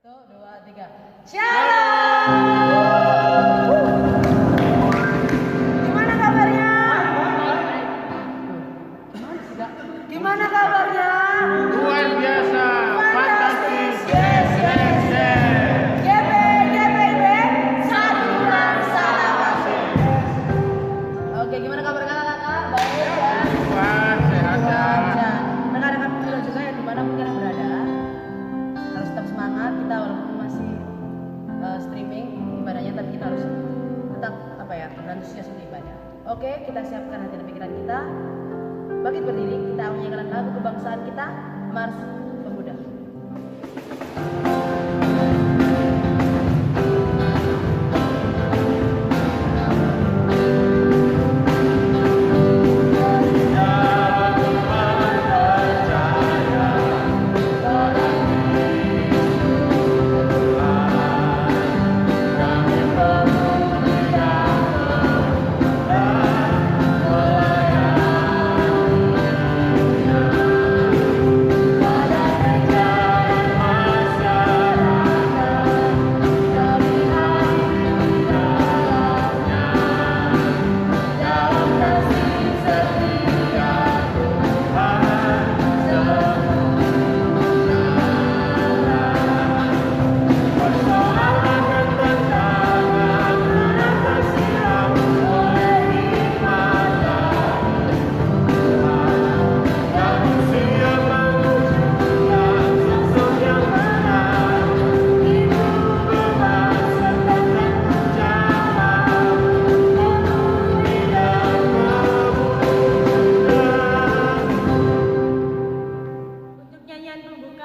Satu, dua, tiga. Shalom. Gimana kabarnya? Gimana kabarnya? Luar biasa, fantastis, yes, yes, yes. GP, saturan salam kasih. Oke, gimana kabar kakak-kakak? Baik ya? wah sehat ya. Rekan-rekan kita juga yang dimanapun kalian berada, harus tetap semangat. Kita walaupun masih streaming ibadahnya, tapi kita harus tetap berantusias untuk ibadah. Oke, kita siapkan hati dan pikiran kita. Bangkit berdiri, kita menyanyikan lagu kebangsaan kita, Mars Pemuda.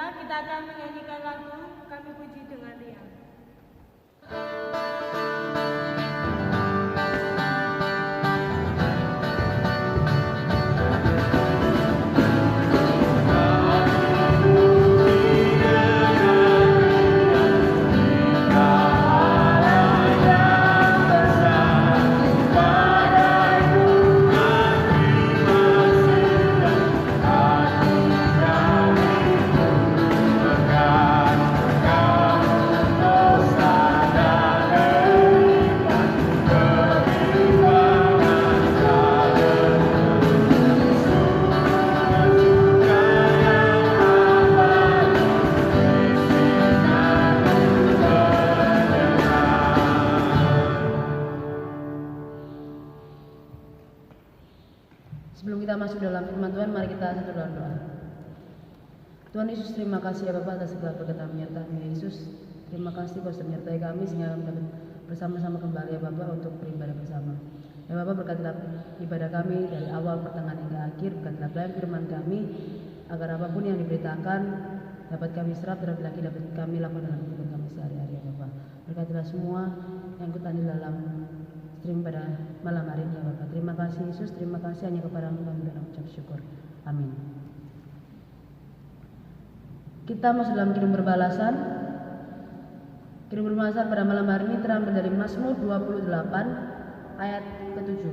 Kita akan menyanyikan lagu Kami Puji dengan Riang. Sebelum kita masuk dalam firman Tuhan, mari kita satu dalam doa. Tuhan Yesus, terima kasih ya Bapak atas segala berkat menyertai Yesus. Terima kasih Kau sudah menyertai kami sehingga kami dapat bersama-sama kembali ya Bapak untuk beribadah bersama. Ya Bapak, berkatilah ibadah kami dari awal, pertengahan hingga akhir. Berkatilah pelayan firman kami agar apapun yang diberitakan dapat kami serap dan lagi dapat kami lakukan dalam kehidupan kami sehari-hari ya Bapak. Berkatilah semua yang ikut andil dalam stream pada malam hari ini ya Bapak. Terima kasih Yesus, terima kasih hanya kepada-Mu kami dalam ucap syukur. Amin. Kita masuk dalam kirim berbalasan. Kirim berbalasan pada malam hari ini terambil dari Mazmur 28 ayat ke-7.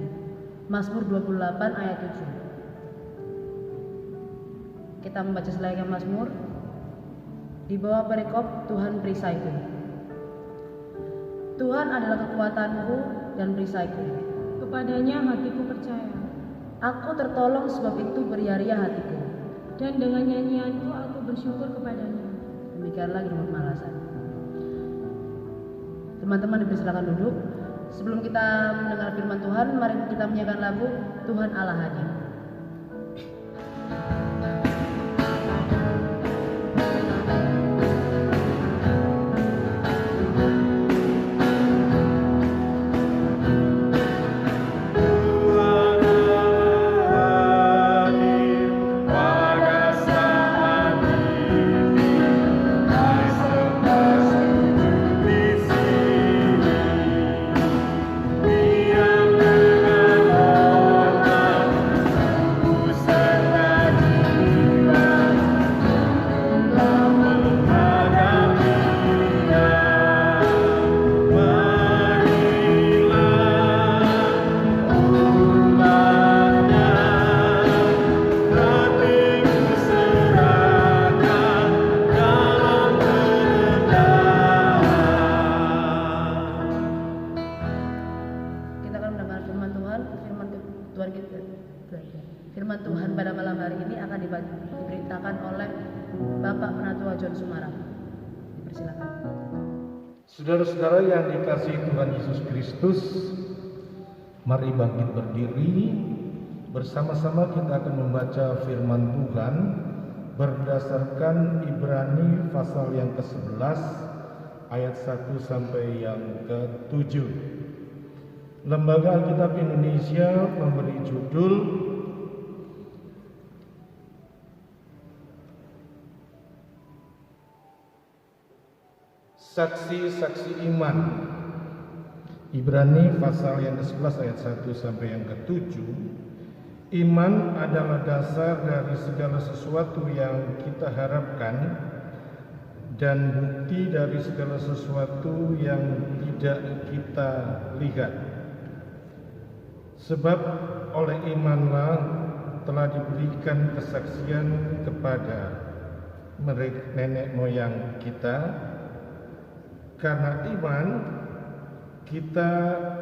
Mazmur 28 ayat 7. Kita membaca selayaknya Mazmur. Di bawah perikop Tuhan perisaiku. Tuhan adalah kekuatanku dan perisaiku. Kepadanya hatiku percaya. Aku tertolong sebab itu beria-ria hatiku. Dan dengan nyanyianku aku bersyukur kepadanya. Demikianlah kirim berbalasan. Teman-teman dipersilakan duduk. Sebelum kita mendengar firman Tuhan, mari kita menyanyikan lagu Tuhan Allah hanya. Diam dengan hormat oleh Bapak Penatua John Sumara. Dipersilakan. Saudara-saudara yang dikasihi Tuhan Yesus Kristus, mari bangkit berdiri. Bersama-sama kita akan membaca firman Tuhan berdasarkan Ibrani pasal yang ke-11 ayat 1 sampai yang ke-7. Lembaga Alkitab Indonesia memberi judul Saksi-saksi iman. Ibrani pasal yang ke-11 ayat 1 sampai yang ke-7. Iman adalah dasar dari segala sesuatu yang kita harapkan dan bukti dari segala sesuatu yang tidak kita lihat. Sebab oleh imanlah telah diberikan kesaksian kepada nenek moyang kita. Karena iman kita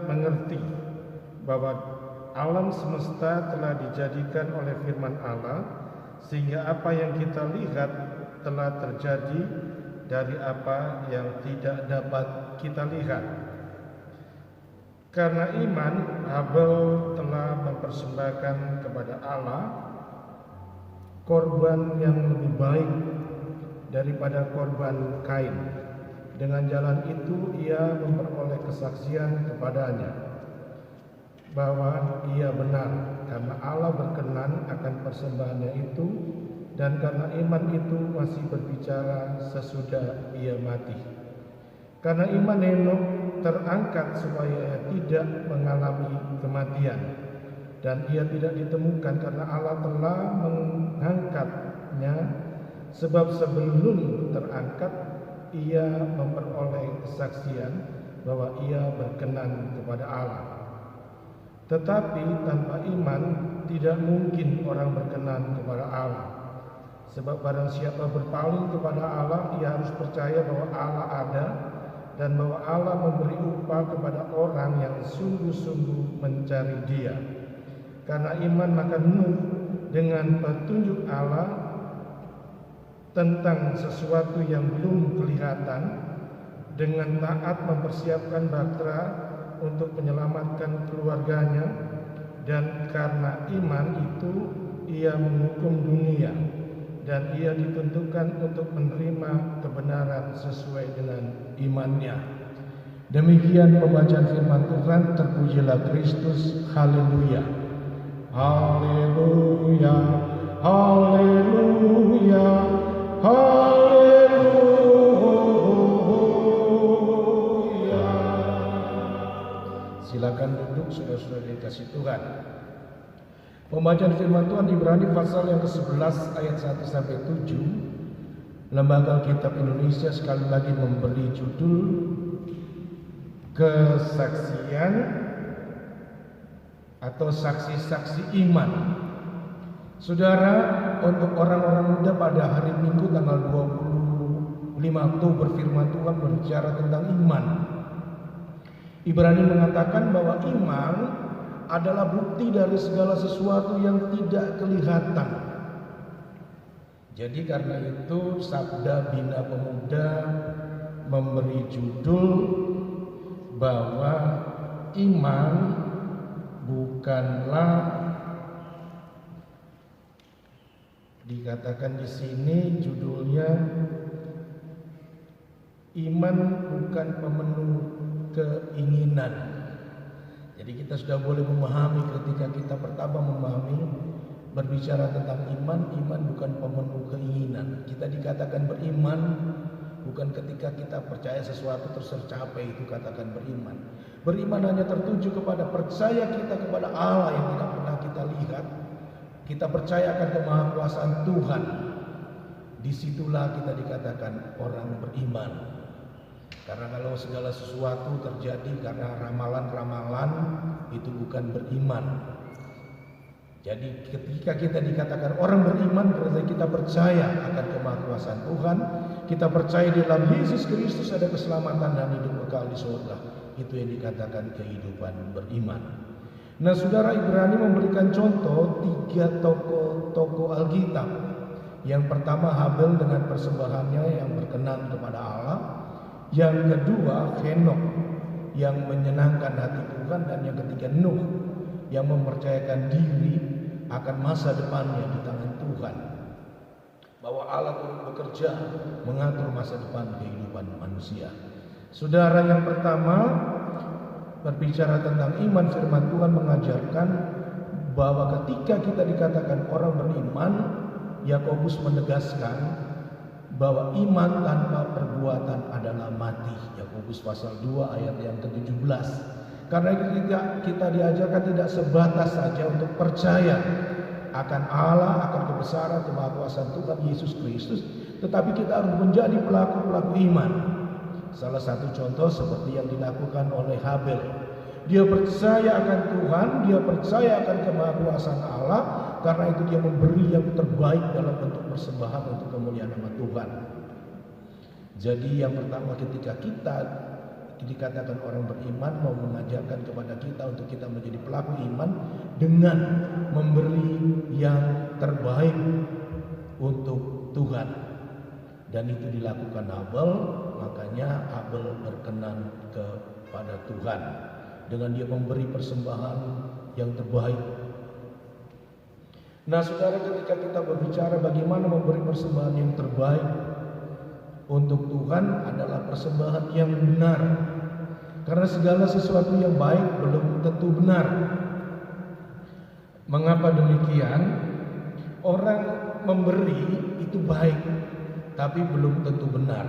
mengerti bahwa alam semesta telah dijadikan oleh firman Allah, sehingga apa yang kita lihat telah terjadi dari apa yang tidak dapat kita lihat. Karena iman, Abel telah mempersembahkan kepada Allah korban yang lebih baik daripada korban Kain. Dengan jalan itu ia memperoleh kesaksian kepadanya bahwa ia benar, karena Allah berkenan akan persembahannya itu, dan karena iman itu masih berbicara sesudah ia mati. Karena iman Henok terangkat supaya ia tidak mengalami kematian, dan ia tidak ditemukan karena Allah telah mengangkatnya, sebab sebelum terangkat ia memperoleh kesaksian bahwa ia berkenan kepada Allah. Tetapi tanpa iman tidak mungkin orang berkenan kepada Allah. Sebab barang siapa berpaling kepada Allah, ia harus percaya bahwa Allah ada dan bahwa Allah memberi upah kepada orang yang sungguh-sungguh mencari Dia. Karena iman maka Nuh dengan petunjuk Allah tentang sesuatu yang belum kelihatan, dengan taat mempersiapkan bahtera untuk menyelamatkan keluarganya, dan karena iman itu ia menghukum dunia, dan ia ditentukan untuk menerima kebenaran sesuai dengan imannya. Demikian pembacaan firman Tuhan. Terpujilah Kristus. Haleluya. Haleluya. Haleluya. Haleluya. Silakan duduk, saudara-saudara dikasihi Tuhan. Pembacaan firman Tuhan Ibrani pasal yang ke-11 ayat 1 sampai 7. Lembaga Alkitab Indonesia sekali lagi memberi judul kesaksian atau saksi-saksi iman. Saudara, untuk orang-orang muda pada hari Minggu tanggal 25 Oktober firman Tuhan berbicara tentang iman. Ibrani mengatakan bahwa iman adalah bukti dari segala sesuatu yang tidak kelihatan. Jadi karena itu Sabda Bina Pemuda memberi judul bahwa iman bukanlah, dikatakan di sini judulnya, iman bukan pemenuh keinginan. Jadi kita sudah boleh memahami ketika kita pertama memahami berbicara tentang iman, iman bukan pemenuh keinginan. Kita dikatakan beriman bukan ketika kita percaya sesuatu terus tercapai, itu katakan beriman. Beriman hanya tertuju kepada percaya kita kepada Allah yang tidak pernah kita lihat. Kita percaya akan kemahakuasaan Tuhan. Disitulah kita dikatakan orang beriman. Karena kalau segala sesuatu terjadi karena ramalan-ramalan, itu bukan beriman. Jadi ketika kita dikatakan orang beriman, berarti kita percaya akan kemahakuasaan Tuhan, kita percaya di dalam Yesus Kristus ada keselamatan dan hidup kekal di surga. Itu yang dikatakan kehidupan beriman. Nah, saudara, Ibrani memberikan contoh 3 tokoh Alkitab Yang pertama Habel dengan persembahannya yang berkenan kepada Allah. Yang kedua Henok yang menyenangkan hati Tuhan. Dan yang ketiga Nuh yang mempercayakan diri akan masa depannya di tangan Tuhan, bahwa Allah turut bekerja mengatur masa depan kehidupan manusia. Saudara, yang pertama berbicara tentang iman, firman Tuhan mengajarkan bahwa ketika kita dikatakan orang beriman, Yakobus menegaskan bahwa iman tanpa perbuatan adalah mati. Yakobus pasal 2 ayat yang ke-17. Karena kita diajarkan tidak sebatas saja untuk percaya akan Allah, akan kebesaran, kemahakuasaan Tuhan Yesus Kristus, tetapi kita harus menjadi pelaku-pelaku iman. Salah satu contoh seperti yang dilakukan oleh Habel. Dia percaya akan Tuhan, dia percaya akan kemahakuasaan Allah, karena itu dia memberi yang terbaik dalam bentuk persembahan untuk kemuliaan nama Tuhan. Jadi yang pertama, ketika kita dikatakan orang beriman, mau mengajarkan kepada kita untuk kita menjadi pelaku iman dengan memberi yang terbaik untuk Tuhan. Dan itu dilakukan Habel, makanya Habel berkenan kepada Tuhan dengan dia memberi persembahan yang terbaik. Nah saudara, ketika kita berbicara bagaimana memberi persembahan yang terbaik untuk Tuhan, adalah persembahan yang benar. Karena segala sesuatu yang baik belum tentu benar. Mengapa demikian? Orang memberi itu baik, tapi belum tentu benar.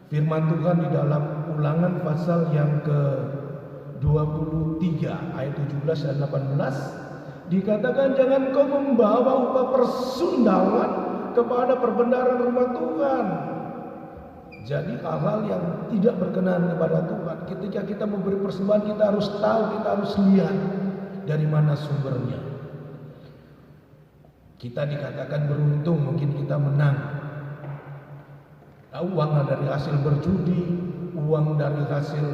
Firman Tuhan di dalam Ulangan pasal yang ke-23 ayat 17 dan 18 dikatakan, jangan kau membawa upah persundalan kepada perbendaharaan rumah Tuhan. Jadi hal-hal yang tidak berkenan kepada Tuhan, ketika kita memberi persembahan, kita harus tahu, kita harus lihat dari mana sumbernya. Kita dikatakan beruntung, mungkin kita menang. Uang dari hasil berjudi, uang dari hasil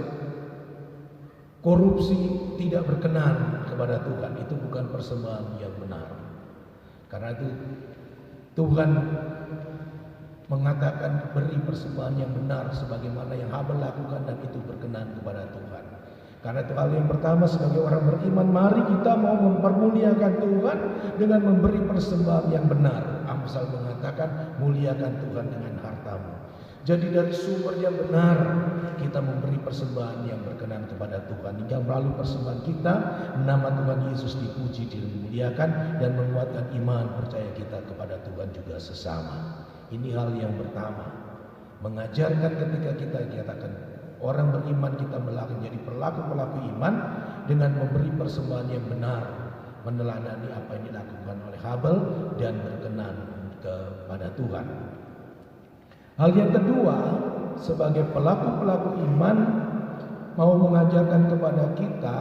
korupsi tidak berkenan kepada Tuhan. Itu bukan persembahan yang benar. Karena itu Tuhan mengatakan beri persembahan yang benar sebagaimana yang Habel lakukan, dan itu berkenan kepada Tuhan. Karena itu hal yang pertama sebagai orang beriman, mari kita mau mempermuliakan Tuhan dengan memberi persembahan yang benar. Amsal mengatakan muliakan Tuhan dengan hartamu. Jadi dari sumber yang benar kita memberi persembahan yang berkenan kepada Tuhan, hingga melalui persembahan kita nama Tuhan Yesus dipuji, dimuliakan, dan menguatkan iman percaya kita kepada Tuhan juga sesama. Ini hal yang pertama, mengajarkan ketika kita dikatakan orang beriman, kita menjadi pelaku-pelaku iman dengan memberi persembahan yang benar, meneladani apa yang dilakukan oleh Habel dan berkenan kepada Tuhan. Hal yang kedua, sebagai pelaku-pelaku iman mau mengajarkan kepada kita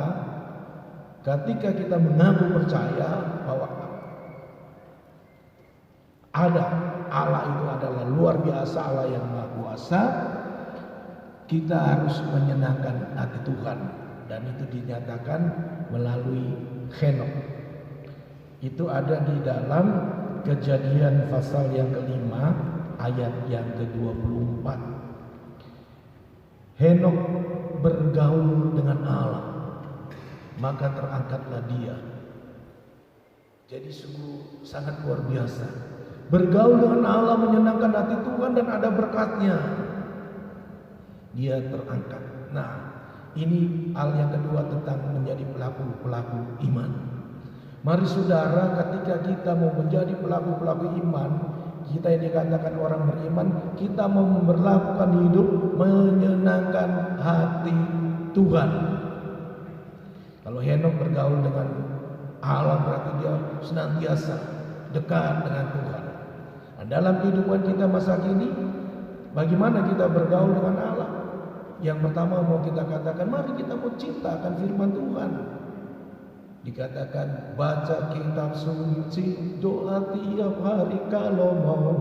ketika kita mengaku percaya bahwa ada Allah, itu adalah luar biasa, Allah yang Maha Kuasa, kita harus menyenangkan hati Tuhan, dan itu dinyatakan melalui Henok. Itu ada di dalam Kejadian pasal yang ke-5 ayat yang ke-24. Henok bergaul dengan Allah, maka terangkatlah dia. Jadi sungguh sangat luar biasa. Bergaul dengan Allah, menyenangkan hati Tuhan, dan ada berkatnya. Dia terangkat. Nah, ini hal yang kedua tentang menjadi pelaku-pelaku iman. Mari saudara, ketika kita mau menjadi pelaku-pelaku iman, kita yang dikatakan orang beriman, kita mau memperlakukan hidup menyenangkan hati Tuhan. Kalau Henok bergaul dengan Allah, berarti dia senantiasa dekat dengan Tuhan. Nah, dalam kehidupan kita masa kini, bagaimana kita bergaul dengan Allah? Yang pertama mau kita katakan, mari kita mau cintakan firman Tuhan. Dikatakan baca kitab suci, doa tiap hari kalau mau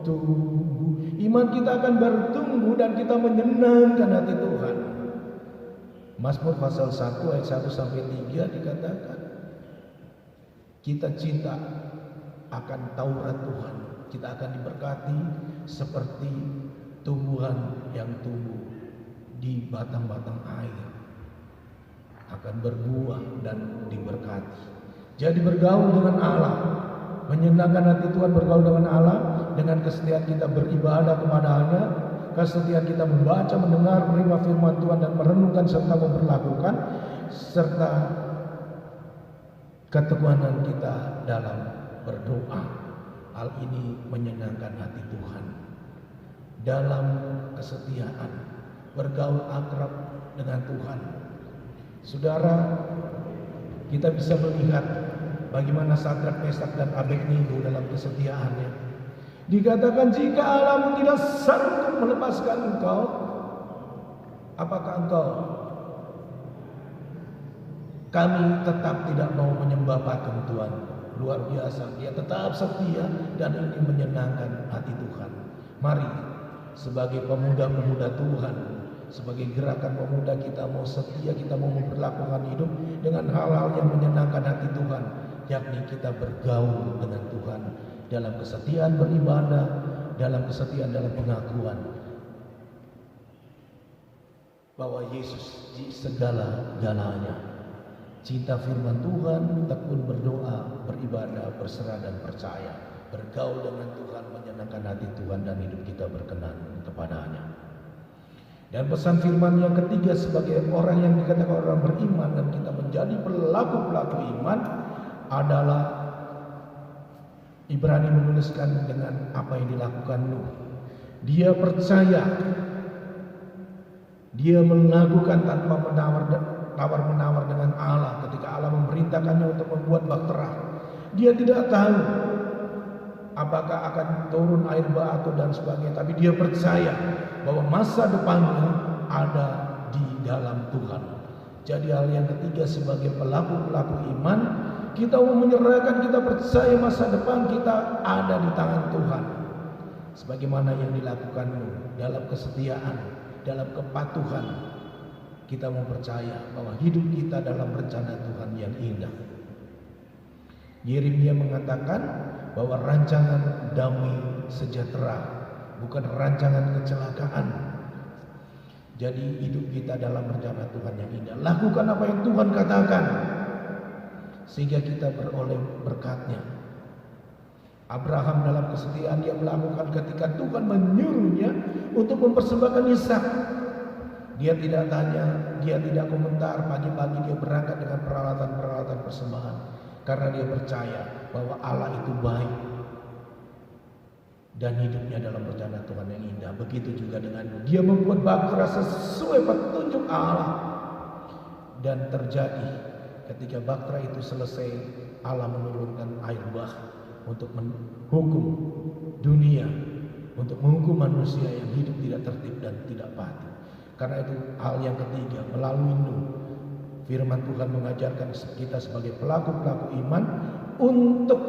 tumbuh. Iman kita akan bertumbuh dan kita menyenangkan hati Tuhan. Mazmur pasal 1 ayat 1 sampai 3 dikatakan kita cinta akan Taurat Tuhan, kita akan diberkati seperti tumbuhan yang tumbuh di batang-batang air, akan berbuah dan diberkati. Jadi bergaul dengan Allah, menyenangkan hati Tuhan, bergaul dengan Allah, dengan kesetiaan kita beribadah kepada-Nya, kesetiaan kita membaca, mendengar, menerima firman Tuhan dan merenungkan serta memperlakukan, serta ketekunan kita dalam berdoa. Hal ini menyenangkan hati Tuhan. Dalam kesetiaan, bergaul akrab dengan Tuhan. Saudara, kita bisa melihat bagaimana Sadrak, Mesak dan Abednego dalam kesetiaannya. Dikatakan, jika Allahmu tidak sanggup melepaskan engkau, apakah engkau? Kami tetap tidak mau menyembah patung Tuhan. Luar biasa, dia tetap setia dan ini menyenangkan hati Tuhan. Mari sebagai pemuda-pemuda Tuhan, sebagai gerakan pemuda, kita mau setia, kita mau memperlakukan hidup dengan hal-hal yang menyenangkan hati Tuhan, yakni kita bergaul dengan Tuhan dalam kesetiaan beribadah, dalam kesetiaan dalam pengakuan bahwa Yesus di segala-galanya. Cinta firman Tuhan, tekun berdoa, beribadah, berserah dan percaya, bergaul dengan Tuhan, menyenangkan hati Tuhan dan hidup kita berkenan kepada-Nya. Dan pesan firman yang ketiga sebagai orang yang dikatakan orang beriman dan kita menjadi pelaku-pelaku iman adalah Ibrani menuliskan dengan apa yang dilakukan Nuh. Dia percaya, dia melakukan tanpa menawar dengan Allah ketika Allah memerintahkannya untuk membuat bahtera. Dia tidak tahu apakah akan turun air bah atau dan sebagainya, tapi dia percaya bahwa masa depannya ada di dalam Tuhan. Jadi hal yang ketiga sebagai pelaku-pelaku iman, kita mau menyerahkan, kita percaya masa depan kita ada di tangan Tuhan. Sebagaimana yang dilakukan dalam kesetiaan, dalam kepatuhan, kita mau percaya bahwa hidup kita dalam rencana Tuhan yang indah. Yeremia mengatakan bahwa rancangan damai sejahtera, bukan rancangan kecelakaan. Jadi hidup kita dalam rencana Tuhan yang indah. Lakukan apa yang Tuhan katakan, sehingga kita beroleh berkat-Nya. Abraham dalam kesetiaan dia melakukan ketika Tuhan menyuruhnya untuk mempersembahkan Ishak. Dia tidak tanya, dia tidak komentar, pagi-pagi dia berangkat dengan peralatan-peralatan persembahan. Karena dia percaya bahwa Allah itu baik. Dan hidupnya dalam rencana Tuhan yang indah. Begitu juga dengan dia membuat bahtera sesuai petunjuk Allah. Dan terjadi ketika bahtera itu selesai, Allah menurunkan air bah untuk menghukum dunia, untuk menghukum manusia yang hidup tidak tertib dan tidak patuh. Karena itu hal yang ketiga, melalui Nuh, firman Tuhan mengajarkan kita sebagai pelaku-pelaku iman untuk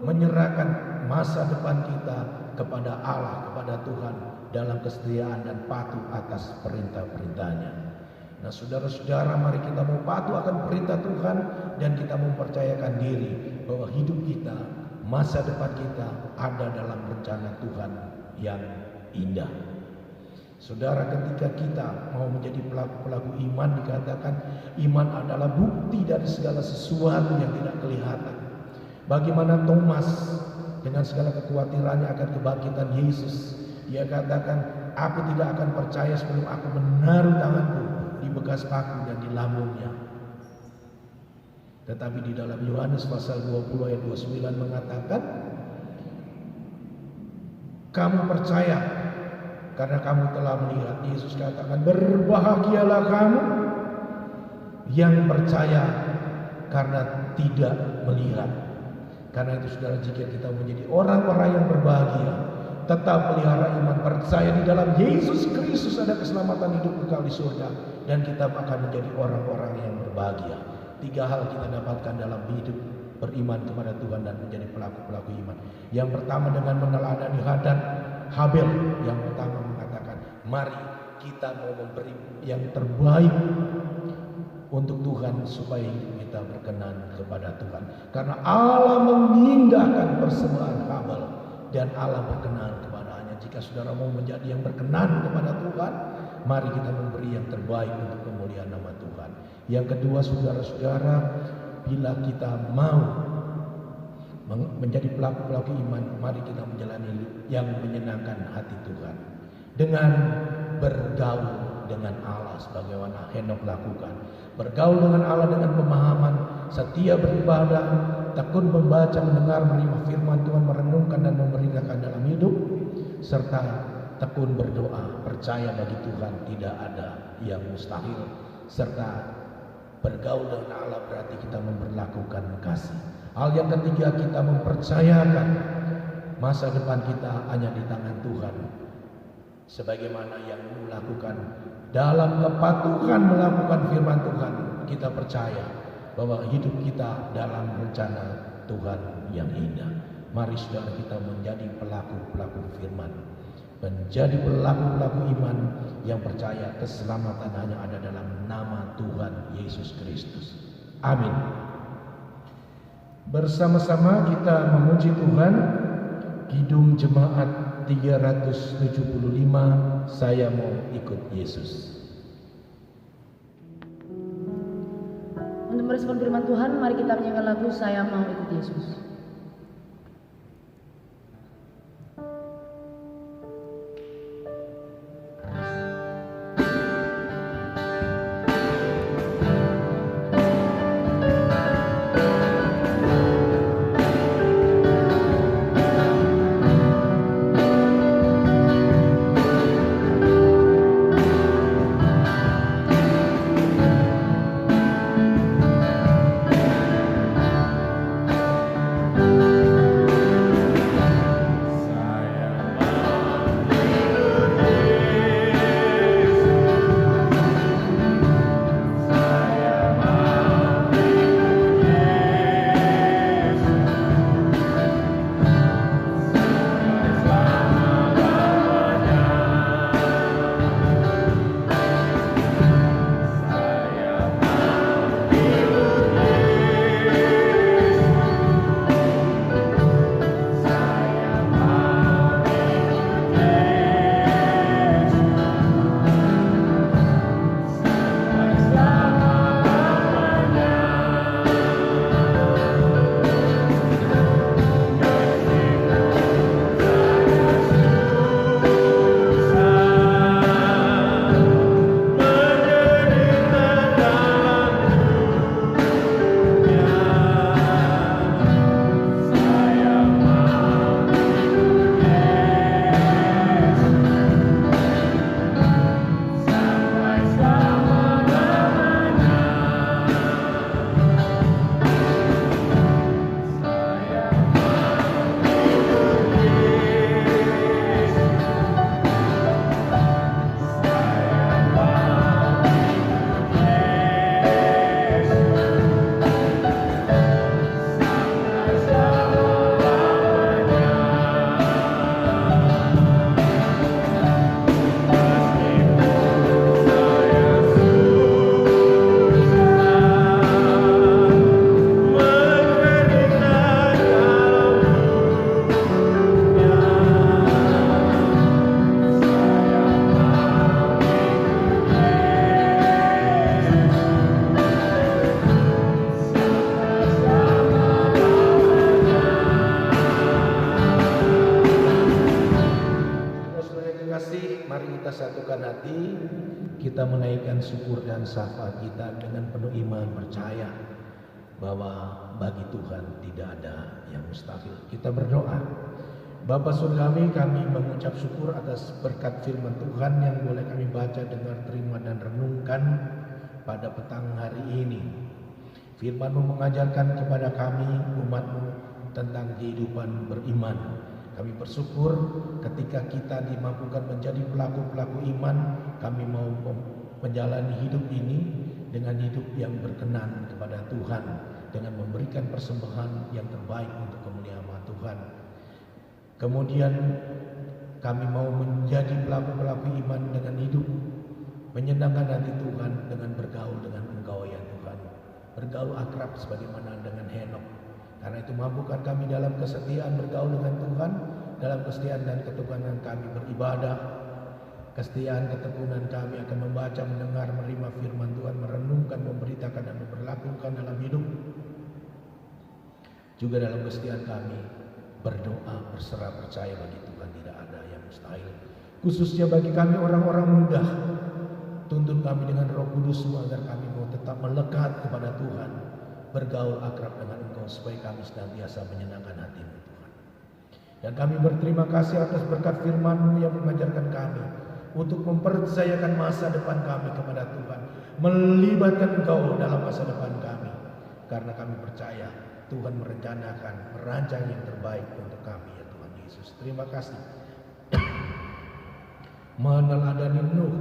menyerahkan masa depan kita kepada Allah, kepada Tuhan dalam kesetiaan dan patuh atas perintah-perintahnya. Nah saudara-saudara, mari kita mau patuh akan perintah Tuhan dan kita mempercayakan diri bahwa hidup kita, masa depan kita ada dalam rencana Tuhan yang indah. Saudara, ketika kita mau menjadi pelaku-pelaku iman, dikatakan iman adalah bukti dari segala sesuatu yang tidak kelihatan. Bagaimana Thomas dengan segala kekhawatirannya akan kebangkitan Yesus, dia katakan, aku tidak akan percaya sebelum aku menaruh tanganku di bekas paku dan di lambungnya. Tetapi di dalam Yohanes pasal 20 ayat 29 mengatakan, kamu percaya karena kamu telah melihat. Yesus katakan, berbahagialah kamu yang percaya karena tidak melihat. Karena itu saudara, jika kita menjadi orang-orang yang berbahagia, tetap pelihara iman, percaya di dalam Yesus Kristus ada keselamatan hidup kekal di surga, dan kita akan menjadi orang-orang yang berbahagia. 3 hal kita dapatkan dalam hidup beriman kepada Tuhan dan menjadi pelaku-pelaku iman. Yang pertama, dengan meneladani Habel. Yang pertama mengatakan, mari kita mau memberi yang terbaik untuk Tuhan supaya hidup kita kita berkenan kepada Tuhan. Karena Allah mengindahkan persembahan Habel dan Allah berkenan kepadanya. Jika saudara mau menjadi yang berkenan kepada Tuhan, mari kita memberi yang terbaik untuk kemuliaan nama Tuhan. Yang kedua, saudara-saudara, bila kita mau menjadi pelaku-pelaku iman, mari kita menjalani hidup yang menyenangkan hati Tuhan dengan bergaul dengan Allah sebagaimana Henokh lakukan. Bergaul dengan Allah dengan pemahaman, setia beribadah, tekun membaca, mendengar, menerima firman Tuhan, merenungkan dan memberitakan dalam hidup, serta tekun berdoa, percaya bagi Tuhan tidak ada yang mustahil, serta bergaul dengan Allah berarti kita memperlakukan kasih. Hal yang ketiga, kita mempercayakan masa depan kita hanya di tangan Tuhan. Sebagaimana yang melakukan dalam kepatuhan melakukan firman Tuhan, kita percaya bahwa hidup kita dalam rencana Tuhan yang indah. Mari saudara kita menjadi pelaku-pelaku firman, menjadi pelaku-pelaku iman yang percaya keselamatan hanya ada dalam nama Tuhan Yesus Kristus. Amin. Bersama-sama kita memuji Tuhan. Kidung Jemaat 375, Saya Mau Ikut Yesus. Untuk merespon firman Tuhan, mari kita menyanyikan lagu Saya Mau Ikut Yesus. Kita menaikkan syukur dan syafaat kita dengan penuh iman, percaya bahwa bagi Tuhan tidak ada yang mustahil. Kita berdoa. Bapa Surgawi, kami mengucap syukur atas berkat firman Tuhan yang boleh kami baca, dengar, terima dan renungkan pada petang hari ini. Firman-Mu mengajarkan kepada kami umat-Mu tentang kehidupan beriman. Kami bersyukur ketika kita dimampukan menjadi pelaku-pelaku iman, kami mau menjalani hidup ini dengan hidup yang berkenan kepada Tuhan, dengan memberikan persembahan yang terbaik untuk kemuliaan Tuhan. Kemudian kami mau menjadi pelaku-pelaku iman dengan hidup menyenangkan hati Tuhan, dengan bergaul dengan Engkau ya Tuhan, bergaul akrab sebagaimana dengan Henokh. Karena itu mampukan kami dalam kesetiaan bergaul dengan Tuhan, dalam kesetiaan dan ketekunan kami beribadah, kesetiaan ketekunan kami akan membaca, mendengar, menerima firman Tuhan, merenungkan, memberitakan dan memperlakukan dalam hidup. Juga dalam kesetiaan kami berdoa, berserah, percaya bagi Tuhan tidak ada yang mustahil. Khususnya bagi kami orang-orang muda, tuntun kami dengan Roh Kudus-Mu agar kami mau tetap melekat kepada Tuhan, bergaul akrab dengan Engkau supaya kami senantiasa menyenangkan hati-Mu Tuhan. Dan kami berterima kasih atas berkat firman-Mu yang mengajarkan kami untuk mempercayakan masa depan kami kepada Tuhan, melibatkan Engkau dalam masa depan kami, karena kami percaya Tuhan merencanakan, merancang yang terbaik untuk kami ya Tuhan Yesus. Terima kasih. Meneladani Nuh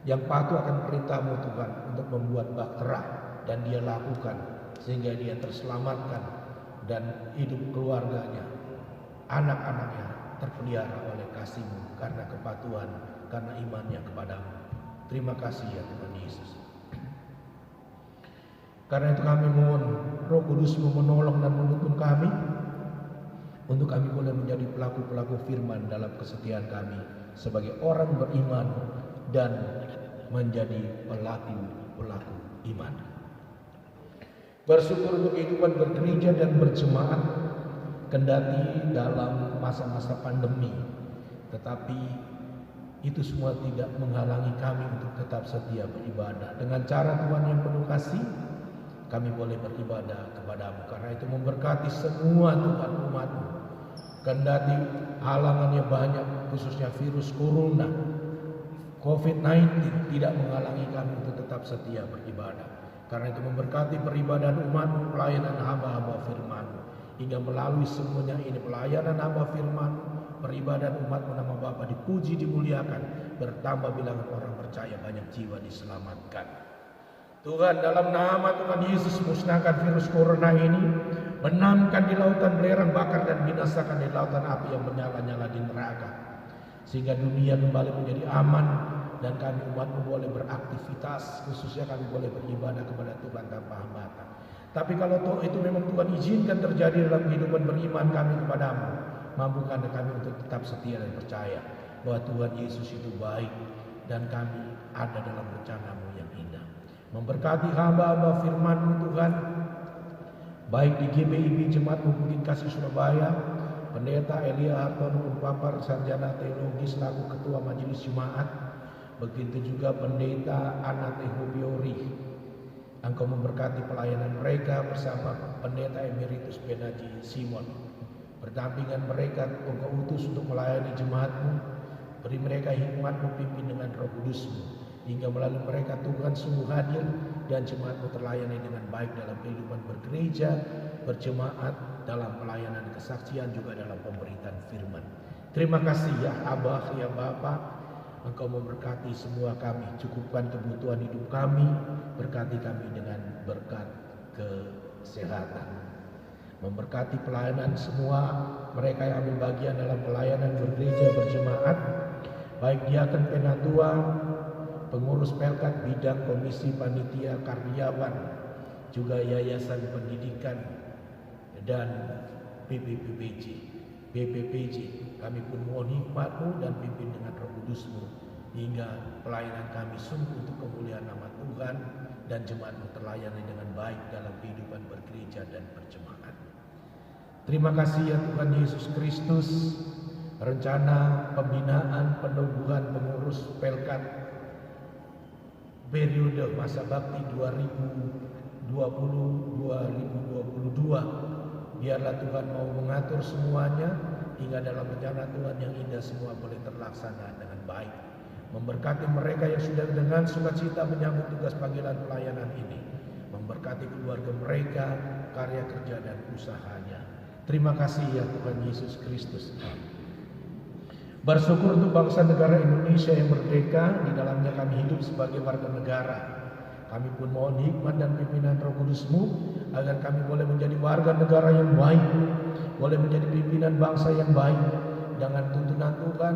yang patuh akan perintah-Mu Tuhan untuk membuat bahtera, dan dia lakukan sehingga dia terselamatkan dan hidup keluarganya, anak-anaknya terpelihara oleh kasih-Mu karena kepatuhan, karena imannya kepadamu. Terima kasih ya Tuhan Yesus. Karena itu kami mohon Roh Kudus-Mu menolong dan menuntun kami untuk kami boleh menjadi pelaku-pelaku firman dalam kesetiaan kami sebagai orang beriman dan menjadi pelaku-pelaku iman. Bersyukur untuk kehidupan bergereja dan berjemaat kendati dalam masa-masa pandemi, tetapi itu semua tidak menghalangi kami untuk tetap setia beribadah. Dengan cara Tuhan yang penuh kasih, kami boleh beribadah kepada-Mu. Karena itu memberkati semua Tuhan umat-Mu. Kendati halangannya banyak, khususnya virus corona, COVID-19 tidak menghalangi kami untuk tetap setia beribadah. Karena itu memberkati peribadahan umat-Mu, pelayanan hamba-hamba firman-Mu, hingga melalui semuanya ini pelayanan hamba firman-Mu, peribadahan umat-Mu, nama Bapa dipuji, dimuliakan, bertambah bilangan orang percaya, banyak jiwa diselamatkan. Tuhan, dalam nama Tuhan Yesus, musnahkan virus corona ini, benamkan di lautan belerang, bakar dan binasakan di lautan api yang menyala-nyala di neraka, sehingga dunia kembali menjadi aman dan kami umat-Mu boleh beraktivitas, khususnya kami boleh beribadah kepada Tuhan tanpa hambatan. Tapi kalau itu memang Tuhan izinkan terjadi dalam kehidupan beriman kami kepada-Mu, mampukan kami untuk tetap setia dan percaya bahwa Tuhan Yesus itu baik dan kami ada dalam rencana-Mu yang indah. Memberkati hamba-hamba firman-Mu Tuhan, baik di GBIB Jemaat Bukit Kasih Surabaya, Pendeta Elia Hartono Unpapar, Sarjana Teologi selaku Ketua Majelis Jemaat, begitu juga Pendeta Ana Tehobiori. Engkau memberkati pelayanan mereka bersama Pendeta Emeritus Benaji Simon. Berdampingan mereka Engkau utus untuk melayani jemaat-Mu, beri mereka hikmat-Mu, pimpin dengan Roh Kudus-Mu, hingga melalui mereka Tuhan sungguh hadir dan jemaat-Mu terlayani dengan baik dalam kehidupan bergereja, berjemaat, dalam pelayanan kesaksian, juga dalam pemberitaan firman. Terima kasih ya Abah, ya Bapa, Engkau memberkati semua kami, cukupkan kebutuhan hidup kami, berkati kami dengan berkat kesehatan. Memberkati pelayanan semua mereka yang ambil bagian dalam pelayanan bergereja, berjemaat, baik diaken penatua, pengurus pelkat, bidang komisi panitia, karyawan, juga yayasan pendidikan dan BPPJ. Kami pun mohon hikmat-Mu dan pimpin dengan Roh Kudus-Mu, hingga pelayanan kami sungguh untuk kemuliaan nama Tuhan dan jemaat-Mu terlayani dengan baik dalam kehidupan bergereja dan berjemaat. Terima kasih ya Tuhan Yesus Kristus. Rencana pembinaan penubuhan pengurus pelkat periode masa bakti 2020-2022, biarlah Tuhan mau mengatur semuanya hingga dalam rencana Tuhan yang indah semua boleh terlaksana dengan baik. Memberkati mereka yang sudah dengan sukacita menyambut tugas panggilan pelayanan ini, memberkati keluarga mereka, karya kerja dan usahanya. Terima kasih ya Tuhan Yesus Kristus. Bersyukur untuk bangsa negara Indonesia yang merdeka, di dalamnya kami hidup sebagai warga negara. Kami pun mohon hikmat dan pimpinan Roh Kudus-Mu agar kami boleh menjadi warga negara yang baik, boleh menjadi pimpinan bangsa yang baik, dengan tuntunan Tuhan,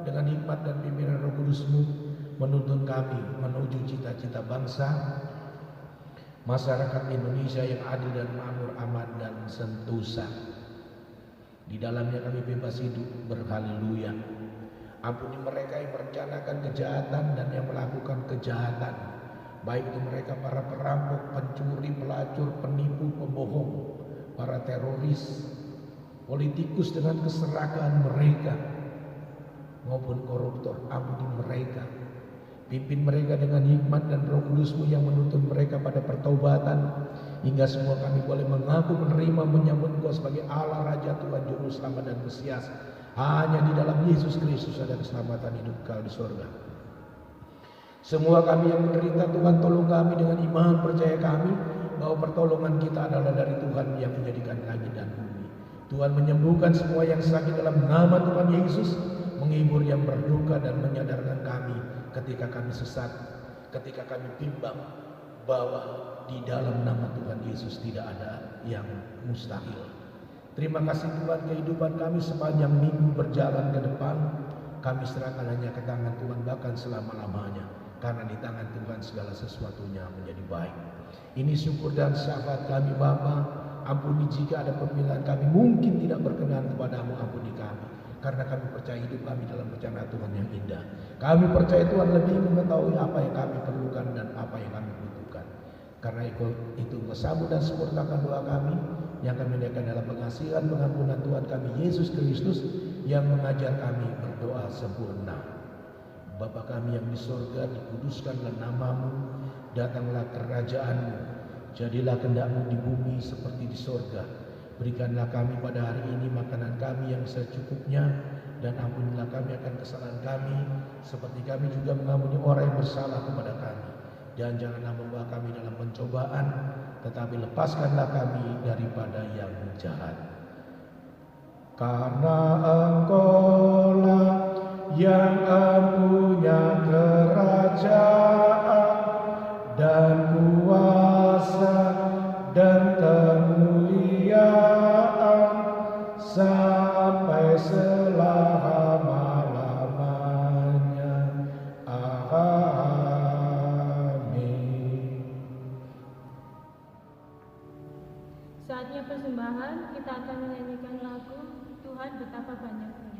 dengan hikmat dan pimpinan Roh Kudus-Mu menuntun kami menuju cita-cita bangsa, masyarakat Indonesia yang adil dan makmur, aman dan sentosa. Di dalamnya kami bebas hidup berhaleluya. Ampuni mereka yang merencanakan kejahatan dan yang melakukan kejahatan, baik itu mereka para perampok, pencuri, pelacur, penipu, pembohong, para teroris, politikus dengan keserakahan mereka, maupun koruptor. Ampuni mereka, pimpin mereka dengan hikmat dan Roh Kudus-Mu yang menuntun mereka pada pertaubatan, hingga semua kami boleh mengaku, menerima, menyambut Engkau sebagai Allah, Raja, Tuhan, Juru Selamat dan Mesias. Hanya di dalam Yesus Kristus ada keselamatan hidup kekal di surga. Semua kami yang menderita, Tuhan tolong kami dengan iman percaya kami bahwa pertolongan kita adalah dari Tuhan yang menjadikan langit dan bumi. Tuhan menyembuhkan semua yang sakit dalam nama Tuhan Yesus, menghibur yang berduka dan menyadarkan kami ketika kami sesat, ketika kami bimbang, bahwa di dalam nama Tuhan Yesus tidak ada yang mustahil. Terima kasih Tuhan, kehidupan kami sepanjang minggu berjalan ke depan kami serahkan hanya ke tangan Tuhan, bahkan selama-lamanya, karena di tangan Tuhan segala sesuatunya menjadi baik. Ini syukur dan syafaat kami Bapa. Ampuni jika ada pemilihan kami mungkin tidak berkenan kepadamu, ampuni kami, karena kami percaya hidup kami dalam rencana Tuhan yang indah. Kami percaya Tuhan lebih mengetahui apa yang kami perlukan dan apa yang kami butuhkan. Karena itu sambut dan sempurnakan doa kami yang kami naikkan dalam pengasihan pengampunan Tuhan kami Yesus Kristus, yang mengajar kami berdoa sempurna. Bapa kami yang di surga, dikuduskanlah nama-Mu, datanglah kerajaan-Mu, jadilah kehendak-Mu di bumi seperti di surga. Berikanlah kami pada hari ini makanan kami yang secukupnya, dan ampunilah kami akan kesalahan kami, seperti kami juga mengampuni orang yang bersalah kepada kami. Dan janganlah membawa kami dalam pencobaan, tetapi lepaskanlah kami daripada yang jahat. Karena Engkau-lah yang punya kerajaan dan kuasa dan kemuliaan sampai selama-lamanya. Amin. Saatnya persembahan, kita akan menyanyikan lagu Tuhan Betapa Banyaknya.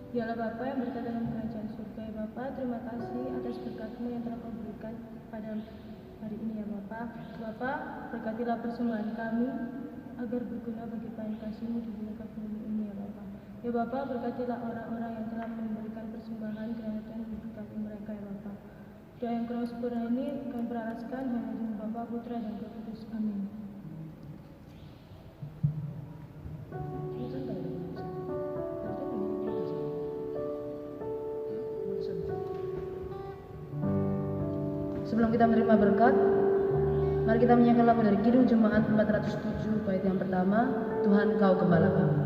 Dialah Bapa yang berada dalam kerajaan surga. Ya Bapa, terima kasih atas berkat-Mu yang telah Kau berikan pada hari ini ya Bapa. Bapa, berkatilah persembahan kami agar berguna bagi pelayan kasih-Mu di dunia bumi ini ya Bapa. Ya Bapa, berkatilah orang-orang yang telah memberikan persembahan, kiranya Tuhan memberkati mereka ya Bapa. Doa yang kurang sempurna ini kami beraraskan hanya dengan Bapa, Putra, dan Roh Kudus. Amin. Sebelum kita menerima berkat, mari kita menyanyikan lagu dari Kidung Jemaat 407 bait yang pertama, Tuhan Kau Gembala Kami.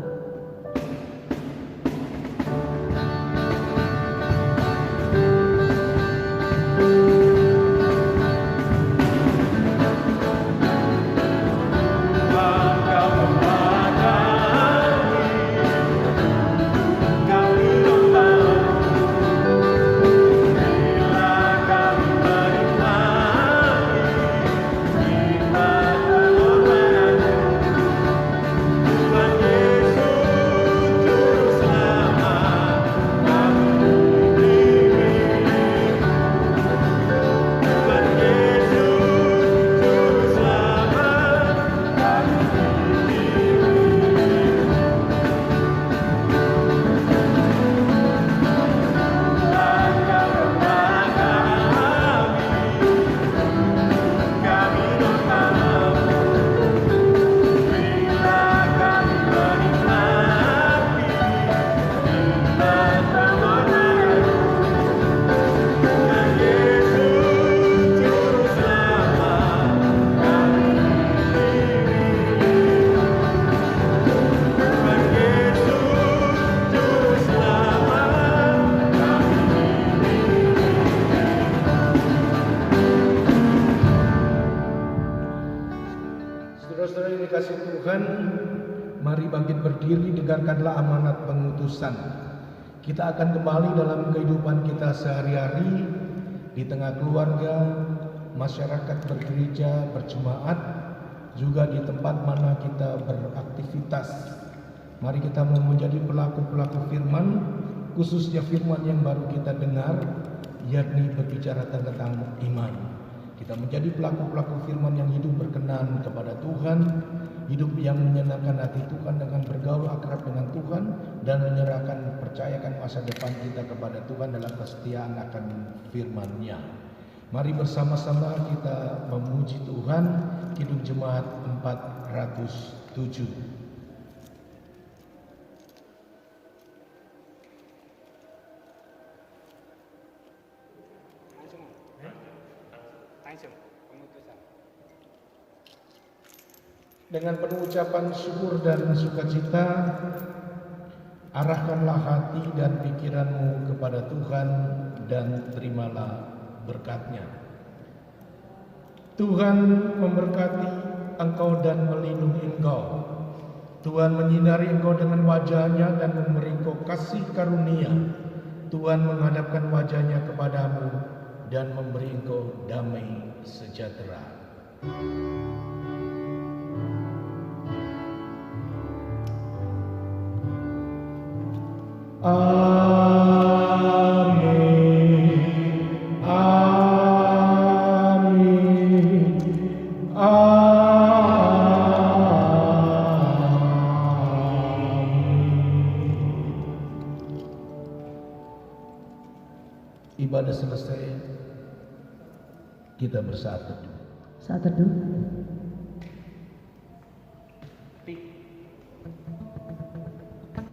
Saudara-saudara yang dikasihi Tuhan, mari bangkit berdiri, dengarkanlah amanat pengutusan. Kita akan kembali dalam kehidupan kita sehari-hari di tengah keluarga, masyarakat bergereja, berjemaat, juga di tempat mana kita beraktivitas. Mari kita mau menjadi pelaku-pelaku firman, khususnya firman yang baru kita dengar, yakni berbicara tentang iman. Kita menjadi pelaku-pelaku firman yang hidup berkenan kepada Tuhan, hidup yang menyenangkan hati Tuhan dengan bergaul akrab dengan Tuhan, dan menyerahkan, percayakan masa depan kita kepada Tuhan dalam kesetiaan akan firman-Nya. Mari bersama-sama kita memuji Tuhan. Kidung Jemaat 407. Dengan penuh ucapan syukur dan sukacita, arahkanlah hati dan pikiranmu kepada Tuhan dan terimalah berkat-Nya. Tuhan memberkati engkau dan melindungi engkau. Tuhan menyinari engkau dengan wajah-Nya dan memberi engkau kasih karunia. Tuhan menghadapkan wajah-Nya kepadamu dan memberi engkau damai sejahtera. Amin. Amin. Ibadah selesai, kita bersatu. Saat teduh.